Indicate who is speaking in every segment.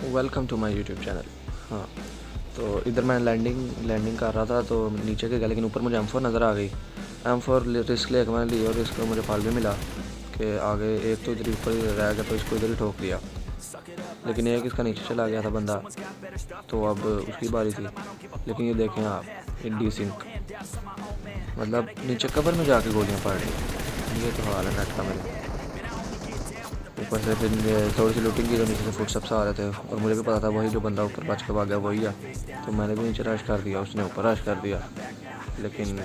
Speaker 1: Welcome to my YouTube channel. हाँ, तो इधर मैं लैंडिंग कर रहा था तो नीचे के गया, लेकिन ऊपर मुझे M4 नज़र आ गई। M4 रिस्क लेकर मैंने लिया और रिस्क मुझे फल भी मिला कि आगे एक तो इधर ऊपर रह गया, तो इसको इधर ही ठोक दिया, लेकिन एक इसका नीचे चला गया था बंदा, तो अब उसकी बारी थी। लेकिन ये देखें आप, ये डिसिंक मतलब नीचे कवर में जाके गोलियाँ पड़ रही। ये तो हाल है नेट का मेरे। ऊपर से फिर थोड़ी सी लूटिंग की तो नीचे से फुटस्टेप्स आ रहे थे, और मुझे भी पता था वही जो बंदा ऊपर बच के भाग गया वही है, तो मैंने भी नीचे रश कर दिया, उसने ऊपर रश कर दिया, लेकिन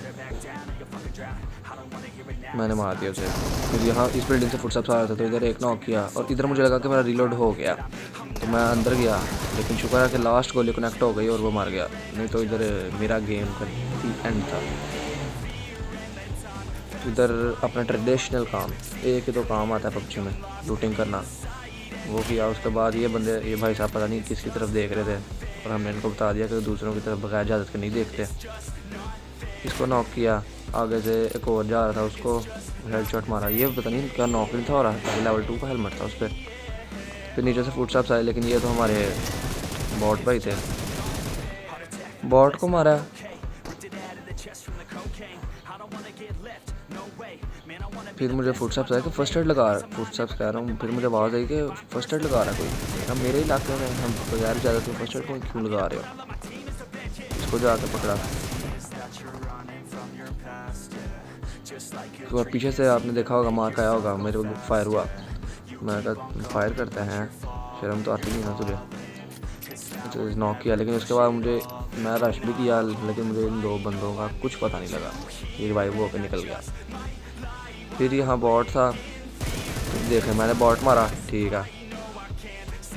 Speaker 1: मैंने मार दिया उसे। फिर यहाँ इस बिल्डिंग से फुटस्टेप्स आ रहे थे, तो इधर एक नॉक किया और इधर मुझे लगा कि मेरा रीलोड हो गया, तो मैं अंदर गया, लेकिन शुक्र है कि लास्ट गोली कनेक्ट हो गई और वो मार गया, नहीं तो इधर मेरा गेम का एंड था। इधर अपना ट्रेडिशनल काम, एक ही तो काम आता है पबजी में, लूटिंग करना, वो किया। उसके बाद ये भाई साहब पता नहीं किसकी तरफ देख रहे थे, और हमने इनको बता दिया कि दूसरों की तरफ बगैर इजाज़त के नहीं देखते। इसको नॉक किया, आगे से एक और जा रहा था, उसको हेडशॉट मारा। ये पता नहीं क्या नॉक नहीं था हो रहा, लेवल 2 का हेलमेट था उस पर। फिर नीचे से फुटस्टेप्स आए, लेकिन ये तो हमारे बॉट भाई थे, बॉट को मारा। फिर मुझे फुटस्टेप्स आया कि फर्स्ट एड लगा, फुटस्टेप्स कह रहा हूँ, फिर मुझे आवाज़ आई कि फर्स्ट एड लगा रहा है कोई। हम मेरे इलाके में हम बगैर इजाज़त में फर्स्ट एड को क्यों लगा रहे हो। इसको जाकर पकड़ा, तो पीछे से आपने देखा होगा मार खाया होगा, मेरे को फायर हुआ। मैं कहा फायर करते हैं, शर्म तो आती नहीं ना तुझे। तो नॉक किया, लेकिन उसके बाद मैं रश भी किया, लेकिन मुझे इन दो बंदों का कुछ पता नहीं लगा, ये रिवाइव होकर निकल गया। फिर यहाँ बॉट था, देखे मैंने बॉट मारा, ठीक है,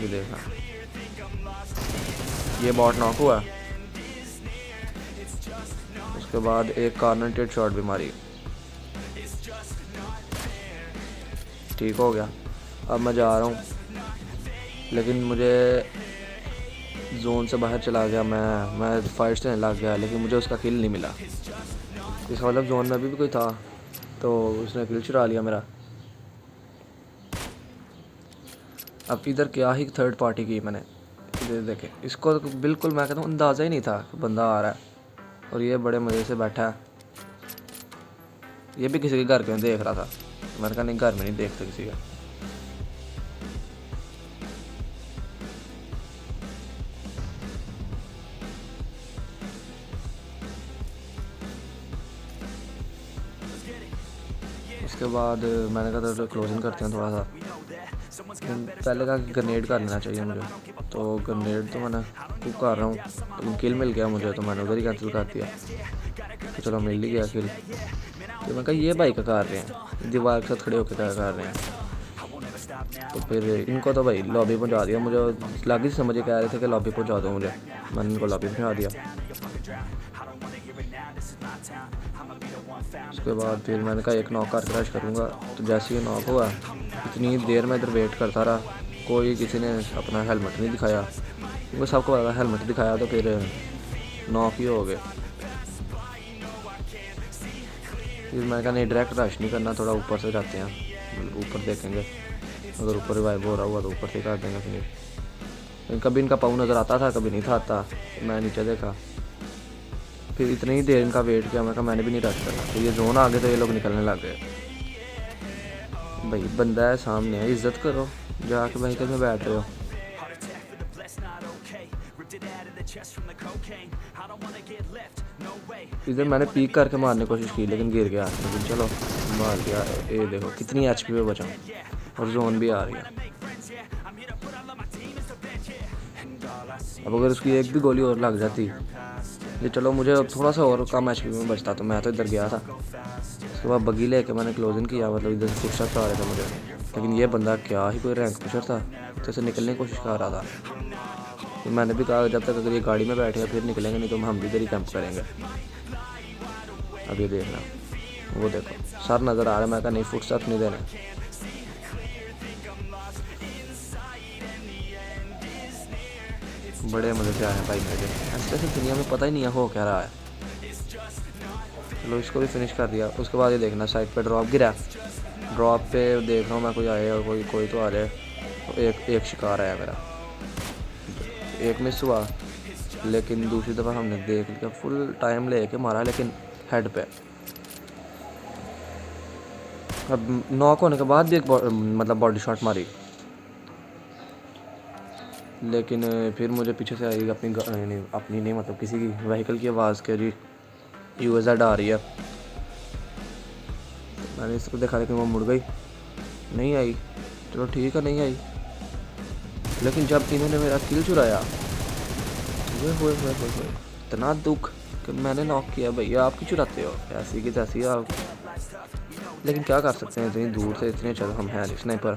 Speaker 1: ये देखा, ये बॉट नॉक हुआ। उसके बाद एक कार्नर शॉट भी मारी, ठीक हो गया। अब मैं जा रहा हूँ, लेकिन मुझे जोन से बाहर चला गया, मैं फाइट से लग गया, लेकिन मुझे उसका किल नहीं मिला। इसका मतलब जोन में भी कोई था, तो उसने किल चुरा लिया मेरा। अब इधर क्या ही थर्ड पार्टी की मैंने, इधर देखे इसको तो बिल्कुल मैं कहता हूँ अंदाज़ा ही नहीं था कि बंदा आ रहा है, और ये बड़े मज़े से बैठा है। ये भी किसी के घर के देख रहा था, मैंने कहा नहीं घर में नहीं देखते किसी का। उसके बाद मैंने कहा था क्लोजिंग करते हैं थोड़ा सा, पहले का ग्रेनेड कर लेना चाहिए मुझे, तो ग्रेनेड तो मैंने कुक कर रहा हूँ, तो किल मिल गया मुझे, तो मैंने उधर ही कैंसिल कर दिया, तो चलो मिल ही गया किल। तो मैं कहा ये भाई क्या कर रहे हैं, दीवार के साथ खड़े होकर क्या कर रहे हैं। तो फिर इनको तो भाई लॉबी पहुँचा दिया, मुझे लगी समझे कह रहे थे कि लॉबी पहुँचा दो मुझे, मैंने इनको लॉबी पहुँचा दिया। उसके बाद फिर मैंने कहा एक नॉक कर क्रैश करूँगा, तो जैसे ही नॉक हुआ, इतनी देर में इधर वेट करता रहा, कोई किसी ने अपना हेलमेट नहीं दिखाया, क्योंकि सबको पता था हेलमेट दिखाया तो फिर नॉक ही हो गए। फिर मैंने कहा नहीं डायरेक्ट रश नहीं करना, थोड़ा ऊपर से जाते हैं, ऊपर देखेंगे, अगर ऊपर रिवाइव हो रहा हुआ तो ऊपर से कर देंगे फिनिश। कभी इनका पाँव नज़र आता था, कभी नहीं था आता, मैं नीचे देखा, फिर इतनी ही देर इनका वेट किया, मैं कहा मैंने भी नहीं रश करना, तो ये जोन आ गए, तो ये लोग निकलने लग गए। भाई बंदा है सामने है, इज्जत करो, जाके व्हीकल में बैठ रहे हो। इधर मैंने पीक करके मारने की कोशिश की, लेकिन गिर गया, लेकिन चलो मार दिया। ये देखो कितनी HP पे बचा, और जोन भी आ रही है। अब अगर उसकी एक भी गोली और लग जाती, ये चलो मुझे थोड़ा सा और कम HP में बचता, तो मैं तो इधर गया था। उसके बाद बगी लेके मैंने क्लोजिंग किया, मतलब इधर से फुटस्टेप्स आ रहे थे मुझे, लेकिन ये बंदा क्या ही कोई रैंक पुशर था, तो इसे निकलने की कोशिश कर रहा था। तो मैंने भी कहा जब तक अगर ये गाड़ी में बैठे फिर निकलेंगे, नहीं तो हम भी इधर ही कैंप करेंगे। अब ये देखना, वो देखो सर नज़र आ रहा है, मैं कहा नहीं फुटस्टेप्स नहीं देने। बड़े मज़े से आए हैं भाई मेरे, ऐसे दुनिया में पता ही नहीं है हो क्या रहा है। चलो इसको भी फिनिश कर दिया। उसके बाद ये देखना साइड पे ड्रॉप गिरा, ड्रॉप पे देख रहा हूँ मैं कोई आए, और कोई तो आ रहा है, तो एक शिकार आया मेरा, एक मिस हुआ, लेकिन दूसरी दफ़ा हमने देख लिया, फुल टाइम लेके मारा लेकिन हेड पे। अब नॉक होने के बाद भी एक मतलब बॉडी शॉट मारी, लेकिन फिर मुझे पीछे से आई अपनी नहीं मतलब किसी की व्हीकल की आवाज़ के जी UAZ आ रही है। मैंने इसको देखा लेकिन वो मुड़ गई, नहीं आई। चलो ठीक है, नहीं आई। लेकिन जब इन्होंने मेरा किल चुराया, हुए इतना दुख कि मैंने नॉक किया। भैया आप क्यों चुराते हो, ऐसी की तैसी आप। लेकिन क्या कर सकते हैं, इतनी दूर से इतने चलो हम हैं स्नाइपर,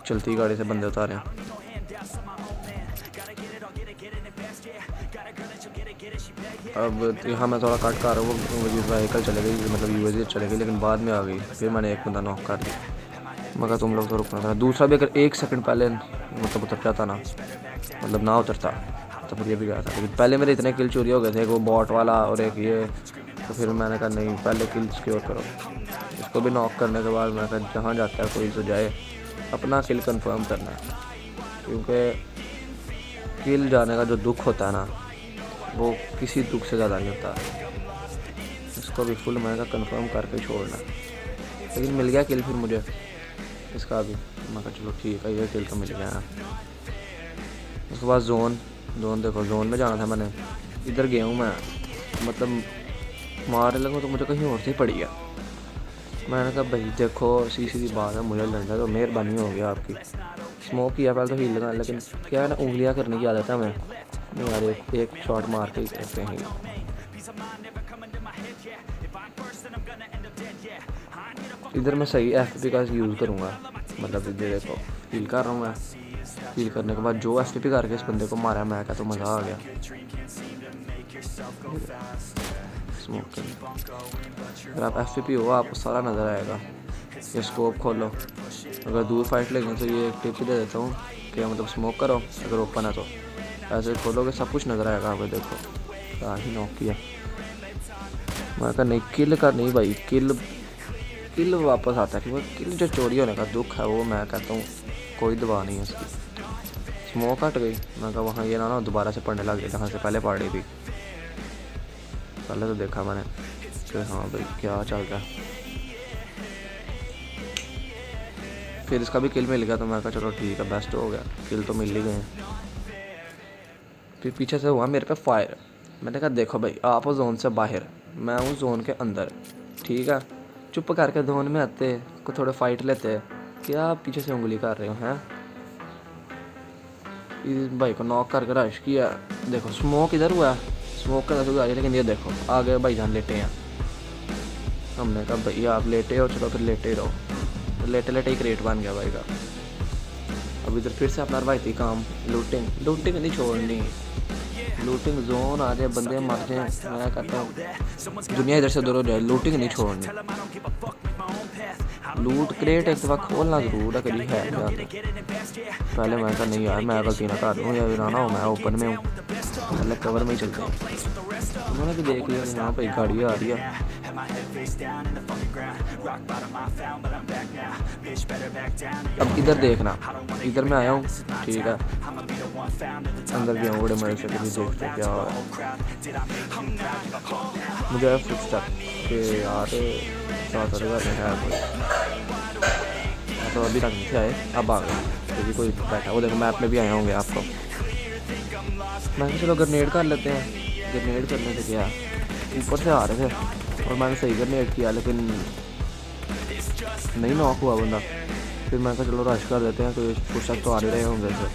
Speaker 1: चलती गाड़ी से बंदे उतारे। अब यहाँ मैं थोड़ा कट कर रहा हूँ, व्हीकल चले गई मतलब UAZ चले गई, लेकिन बाद में आ गई। फिर मैंने एक बंदा नॉक कर दिया, मगर तुम लोग तो रुकना था। दूसरा भी अगर 1 सेकंड पहले मतलब उतर जाता ना, मतलब ना उतरता तो फिर ये भी गया था। लेकिन पहले मेरे इतने किल चोरी हो गए थे, एक वो बॉट वाला और एक ये, तो फिर मैंने कहा नहीं, पहले किल सिक्योर करो। इसको भी नॉक करने के बाद मैंने कहा जहाँ जाता है कोई तो जाए, अपना किल कंफर्म करना है, क्योंकि किल जाने का जो दुख होता है ना, वो किसी दुख से ज़्यादा नहीं होता। इसको भी फुल मैंने कहा कंफर्म करके छोड़ना। लेकिन मिल गया किल फिर मुझे इसका भी, मैं कहा चलो ठीक है, ये किल तो मिल गया। उसके बाद जोन देखो, जोन में जाना था मैंने, इधर गया हूँ मैं, मतलब मारने लगा तो मुझे कहीं और से ही पड़ी है। मैंने कहा भाई देखो सीधी बात है, मुझे लड़ना तो मेहरबानी हो गया आपकी। स्मोक किया पहले तो हील लगा, लेकिन क्या है ना, उंगलियां करने की आदत है हमें, नहीं यार एक शॉट मार के ही करते हैं। इधर मैं सही FP का यूज़ करूँगा, मतलब इधर देखो हील कर रहा हूँ मैं, हील करने के बाद जो FP करके इस बंदे को मारा, मैं क्या तो मज़ा आ गया। स्मोक अगर आप FP हो आपको सारा नज़र आएगा। ये स्कोप खोलो, अगर दूर फाइट लेंगे तो ये एक टिप दे देता हूँ कि मतलब स्मोक करो, अगर ओपन है तो ऐसे खोलोगे सब कुछ नज़र आएगा आपको। देखो क्या ही नॉक किया। मैं कहा नहीं किल कर, नहीं भाई किल वापस आता है, क्योंकि किल जो चोरी होने का दुख है वो मैं कहता हूँ कोई दवा नहीं है उसकी। स्मोक हट गई, मैं कहा वहाँ ये ना दोबारा से पढ़ने लग गया जहाँ से पहले पढ़ रही थी। पहले तो देखा मैंने कि हाँ भाई क्या चल रहा है। फिर इसका भी किल मिल गया, तो मैं कहा चलो ठीक है, बेस्ट हो गया, किल तो मिल ही गए। फिर पीछे से हुआ मेरे पे फायर। मैंने कहा देखो भाई आप हो जोन से बाहर, मैं हूँ जोन के अंदर, ठीक है, चुप करके जोन में आते को थोड़े फाइट लेते, क्या आप पीछे से उंगली कर रहे हो हैं। इस भाई को नॉक करके रश किया। देखो स्मोक इधर हुआ, स्मोक का नजर आ रही, लेकिन ये देखो आ गए भाईजान लेटे हैं। हमने कहा भैया आप लेटे हो, चलो फिर लेटे ही रहो, तो लेटे ही क्रिएट बन गया भाई का। अब इधर फिर से अपना रवायती काम लूटिंग नहीं छोड़नी, लूटिंग जोन आ जाए बंदे मर जाए, मैं कहता हूँ दुनिया इधर से दूर हो जाए, लूटिंग नहीं छोड़नी। लूट क्रेट एक दफ़ा खोलना ज़रूर है, कभी है पहले मैं कहा नहीं यार मैं गलती ना कर दूँ, या ना हो मैं ओपन में हूँ, पहले कवर में ही चलते हैं। उन्होंने भी देख लिया कि हाँ भाई गाड़ी आ रही है। अब इधर देखना, इधर मैं आया हूँ, ठीक है, अंदर गया हूँ बड़े मजे से, कभी देखते क्या हो रहा है। मुझे है फुटस्टेप के यार साथ है कोई, तो अभी तक नहीं आए, अब आ गए, क्योंकि कोई बैठा। वो देखो मैप में भी आए होंगे आपको। मैंने चलो ग्रेनेड कर लेते हैं। ग्रेनेड करने से क्या, ऊपर से आ रहे थे और मैंने सही ग्रेनेड किया, लेकिन नहीं नॉक हुआ बंदा। फिर मैं कहा चलो रश कर देते हैं, कोई पुशअप तो आ रहे होंगे ऐसे।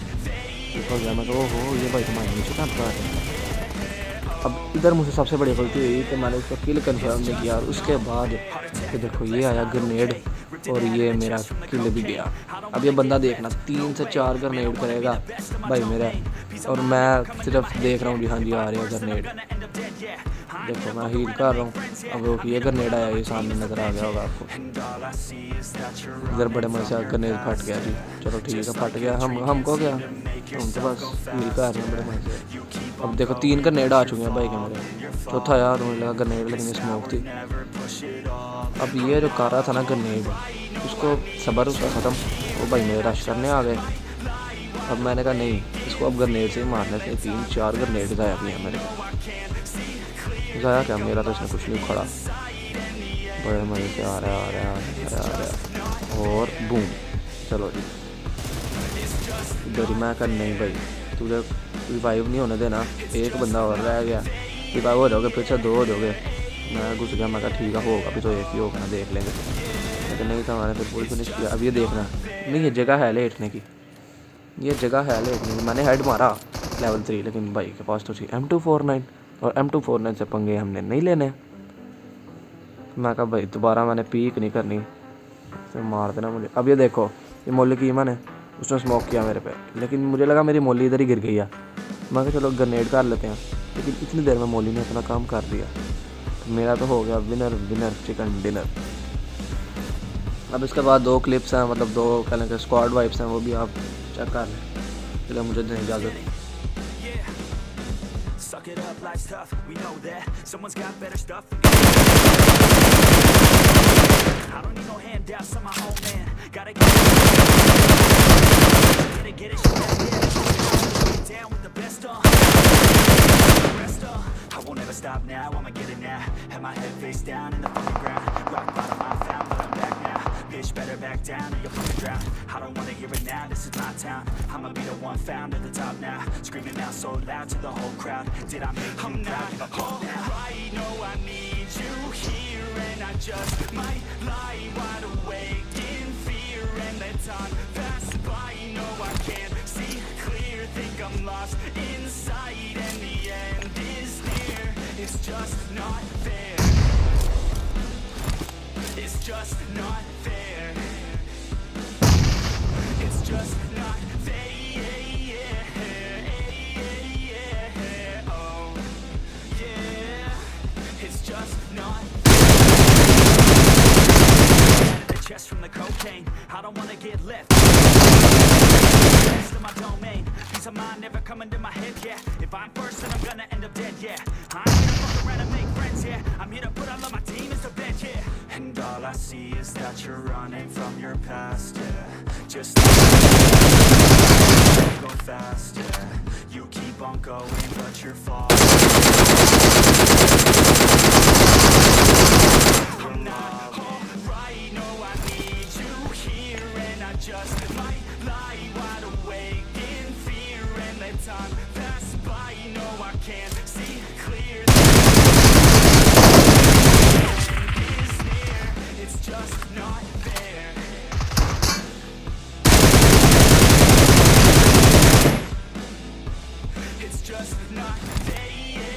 Speaker 1: हो गया मैं तो हो ये भाई तुम्हारे नीचे काम कर रहे हैं। अब इधर मुझे सबसे बड़ी गलती हुई कि मैंने उसका किल कंफर्म नहीं किया, और उसके बाद कि देखो ये आया ग्रेनेड और ये मेरा किल भी गया। अब ये बंदा देखना 3 से 4 ग्रेनेड करेगा भाई मेरा, और मैं सिर्फ देख रहा हूँ जी हाँ जी आ रहे हैं ग्रेनेड। देखो मैं हील कर रहा हूँ, अब ये ग्रेनेड आया, ये सामने नज़र आ गया होगा आपको। इधर बड़े मजे से ग्रेनेड फट गया जी, चलो ठीक है फट गया, हमको क्या, हम तो बस हील कर रहे हैं बड़े मजे से। अब देखो 3 ग्रेनेड आ चुके हैं भाई के मेरे, चौथा यार मुझे लगा ग्रेनेड, लेकिन ये स्मोक थी। अब ये जो कर रहा था ना ग्रेनेड, उसको सबर उसका ख़त्म, वो भाई मेरे रश करने आ गए। अब मैंने कहा नहीं, इसको अब ग्रेनेड से ही मारने से 3-4 ग्रेनेड ज़ाया किए हैं मेरे। ज़ाया क्या, मेरा तो इसने कुछ नहीं खड़ा, बड़े मज़े से आ रहा है और बूम। चलो जी इधर मैं कर, नहीं भाई तुझे रिवाइव नहीं होने देना, एक बंदा और रह गया, रिवाइव हो जाओगे फिर से 2 हो जाओगे। मैं घुस गया, मैं कहा ठीक है होगा अभी तो एक ही होगा ना, देख लेंगे। लेकिन नहीं था, मैंने फिर फुल फिनिश किया। अब ये देखना, नहीं ये जगह है लेटने की, ये जगह है लेटने की। मैंने हेड मारा लेवल 3, लेकिन भाई के पास तो थी M249 और M249 से पंगे हमने नहीं लेने। मैं कहा भाई दोबारा मैंने पीक नहीं करनी, फिर मार देना मुझे। अब ये देखो, ये मोली की ईमान है, उसने स्मोक किया मेरे पे, लेकिन मुझे लगा मेरी मोली इधर ही गिर गई है। मैं कहा चलो ग्रेनेड कर लेते हैं, लेकिन इतनी देर में मोली ने अपना काम कर दिया। तो मेरा तो हो गया विनर विनर चिकन डिनर। अब इसके बाद 2 क्लिप्स हैं, मतलब 2 कह लें कि स्क्वाड वाइब्स हैं, वो भी आप चेक कर लें। चलो मुझे दें इजाज़त। Suck it up, life's tough, we know that. Someone's got better stuff. I don't need no handouts, I'm my own man. Gotta get it, yeah. Down with the best, I won't ever stop now, I'ma get it now. Have my head face down in the fucking ground. Rock bottom, I found, but I'm back now. Bitch, better back down or you'll fucking drown. I don't wanna hear it now, this is my town. I'ma be the one found at the top now. Screaming out so loud to the whole crowd. Did I make you proud? Give up now. Alright, no, I need you here, and I just might lie wide awake in fear and let time pass by. No, I can't see clear, think I'm lost inside, and the end is near. It's just not fair. It's just not fair. It's just not fair. Oh, yeah. It's just not the chest from the cocaine. I don't wanna get left. Rest of my domain. Peace of mind never coming to my head, yeah. If I'm first, then I'm gonna end up dead, yeah. I'm here to fuck around and make friends, yeah. I'm here to put all of my team into bed, yeah. And all I see is that you're running from your past, yeah. Just go fast, yeah. You keep on going, but you're falling. I'm not alright, no, I need you here, and I just might lie wide awake in fear and let time pass by. No, I can't see clear. It's just not fair. It's just not fair.